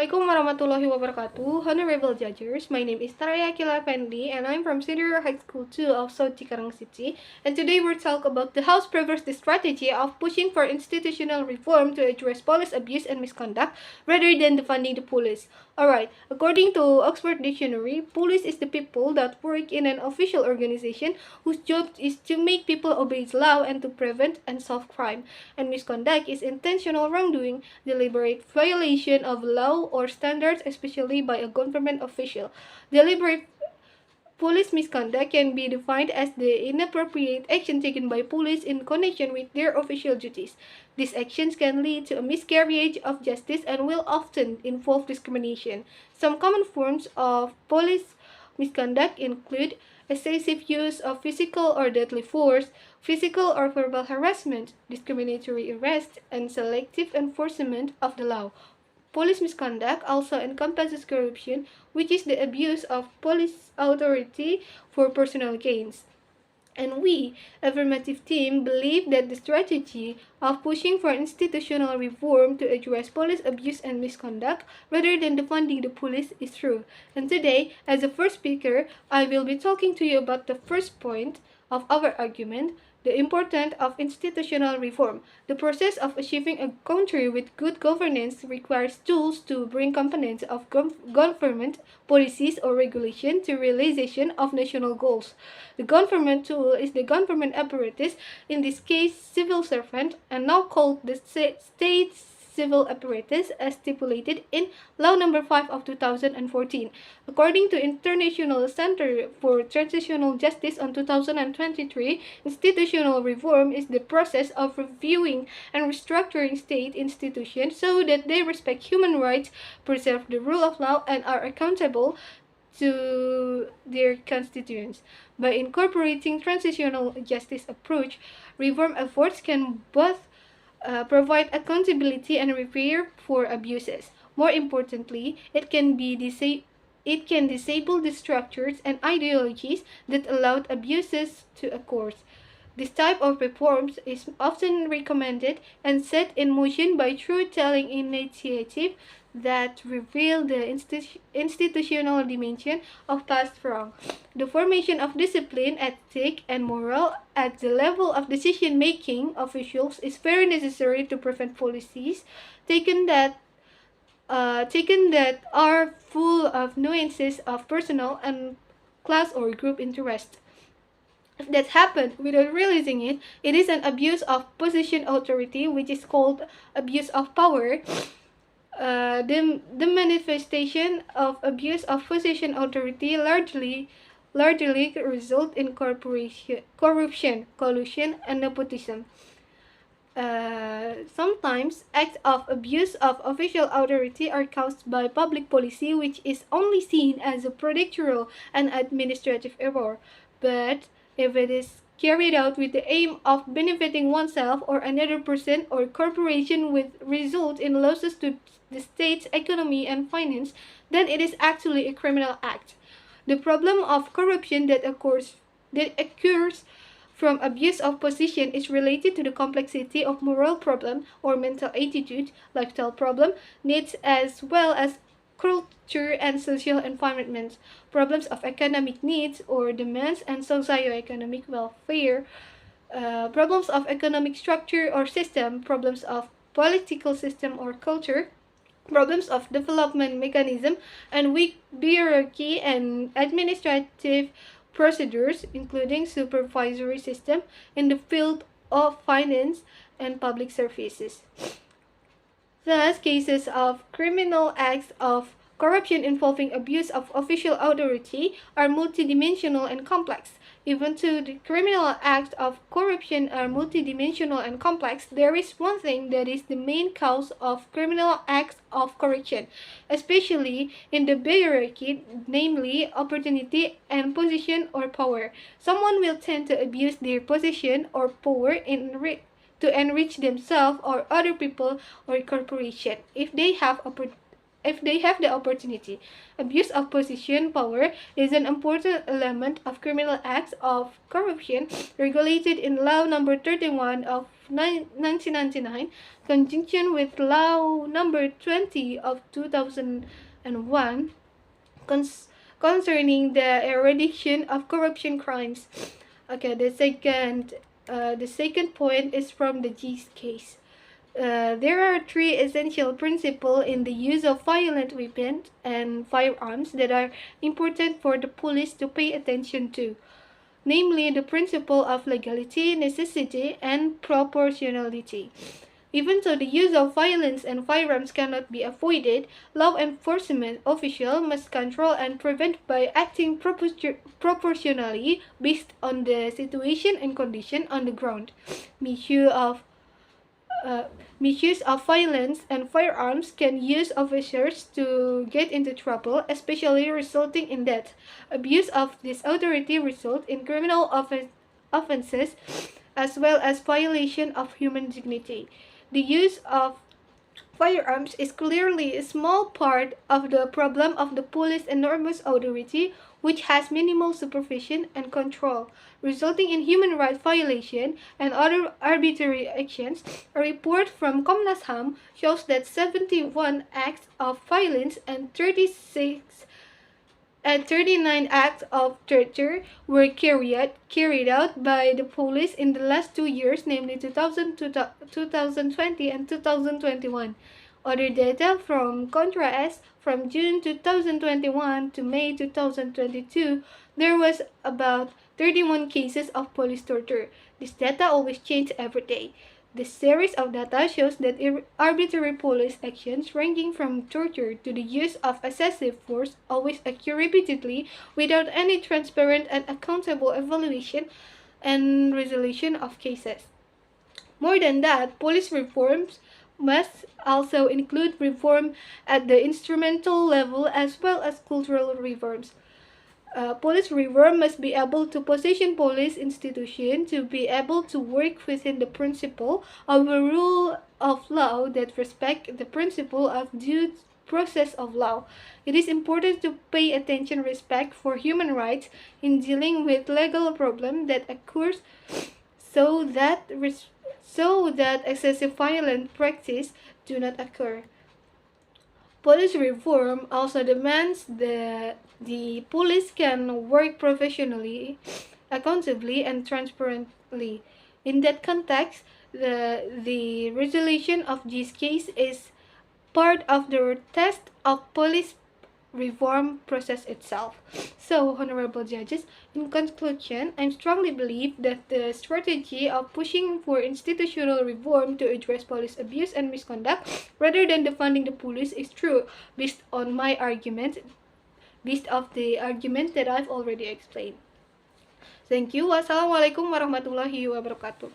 Assalamualaikum warahmatullahi wabarakatuh. Honorable judges, my name is Naraya Aqila Efendi and I'm from Senior High School 2 of South Cikarang City. And today we'll talk about the House prefers the strategy of pushing for institutional reform to address police abuse and misconduct rather than defunding the police. Alright, according to Oxford Dictionary, police is the people that work in an official organization whose job is to make people obey law and to prevent and solve crime. And misconduct is intentional wrongdoing, deliberate violation of law or standards, especially by a government official. Deliberate police misconduct can be defined as the inappropriate action taken by police in connection with their official duties. These actions can lead to a miscarriage of justice and will often involve discrimination. Some common forms of police misconduct include excessive use of physical or deadly force, physical or verbal harassment, discriminatory arrest, and selective enforcement of the law. Police misconduct also encompasses corruption, which is the abuse of police authority for personal gains. And we, affirmative team, believe that the strategy of pushing for institutional reform to address police abuse and misconduct rather than defunding the police is true. And today, as the first speaker, I will be talking to you about the first point of our argument, the importance of institutional reform. The process of achieving a country with good governance requires tools to bring components of government policies or regulation to realization of national goals. The government tool is the government apparatus, in this case civil servant, and now called the state civil apparatus as stipulated in Law No. 5 of 2014. According to International Center for Transitional Justice on 2023, institutional reform is the process of reviewing and restructuring state institutions so that they respect human rights, preserve the rule of law, and are accountable to their constituents. By incorporating transitional justice approach, reform efforts can both provide accountability and repair for abuses. More importantly, it can disable the structures and ideologies that allowed abuses to occur. This type of reforms is often recommended and set in motion by truth-telling initiatives that reveal the institutional dimension of past wrong. The formation of discipline, ethic, and moral at the level of decision-making officials is very necessary to prevent policies taken that are full of nuances of personal and class or group interest. If that happened without realizing it, it is an abuse of position authority, which is called abuse of power. The manifestation of abuse of position authority largely result in corruption, collusion, and nepotism. Sometimes acts of abuse of official authority are caused by public policy, which is only seen as a procedural and administrative error. But if it is carried out with the aim of benefiting oneself or another person or corporation with result in losses to the state's economy and finance, then it is actually a criminal act. The problem of corruption that occurs from abuse of position is related to the complexity of moral problem or mental attitude, lifestyle problem, needs, as well as culture and social environment, problems of economic needs or demands and socio-economic welfare, problems of economic structure or system, problems of political system or culture, problems of development mechanism, and weak bureaucracy and administrative procedures, including supervisory system in the field of finance and public services. Thus, cases of criminal acts of corruption involving abuse of official authority are multidimensional and complex. Even though the criminal acts of corruption are multidimensional and complex, there is one thing that is the main cause of criminal acts of corruption, especially in the hierarchy, namely opportunity and position or power. Someone will tend to abuse their position or power to enrich themselves or other people or corporation. If they have they have the opportunity. Abuse of position power is an important element of criminal acts of corruption regulated in Law Number 31 of 1999, conjunction with Law Number 20 of 2001, concerning the eradication of corruption crimes. Okay, the second point is from the G's case. There are three essential principles in the use of violent weapons and firearms that are important for the police to pay attention to, namely the principle of legality, necessity, and proportionality. Even though the use of violence and firearms cannot be avoided, law enforcement officials must control and prevent by acting proportionally based on the situation and condition on the ground. Misuse of uh, Misuse of violence and firearms can use officers to get into trouble, especially resulting in death. Abuse of this authority results in criminal offenses as well as violation of human dignity. The use of firearms is clearly a small part of the problem of the police enormous authority, which has minimal supervision and control, resulting in human rights violation and other arbitrary actions. A report from Komnas HAM shows that 71 acts of violence and 39 acts of torture were carried out by the police in the last 2 years, namely 2020 and 2021. Other data from contrast, from June 2021 to May 2022, there was about 31 cases of police torture. This data always changes every day. This series of data shows that arbitrary police actions ranging from torture to the use of excessive force always occur repeatedly without any transparent and accountable evaluation and resolution of cases. More than that, police reforms must also include reform at the instrumental level as well as cultural reforms. Police reform must be able to position police institution to be able to work within the principle of a rule of law that respect the principle of due process of law. It is important to pay attention respect for human rights in dealing with legal problem that occurs so that excessive violent practice do not occur. Police reform also demands that the police can work professionally, accountably, and transparently. In that context, the resolution of this case is part of the test of police reform process itself. So, honorable judges, in conclusion, I strongly believe that the strategy of pushing for institutional reform to address police abuse and misconduct rather than defunding the police is true based on my argument, based off the argument that I've already explained. Thank you. Wassalamualaikum warahmatullahi wabarakatuh.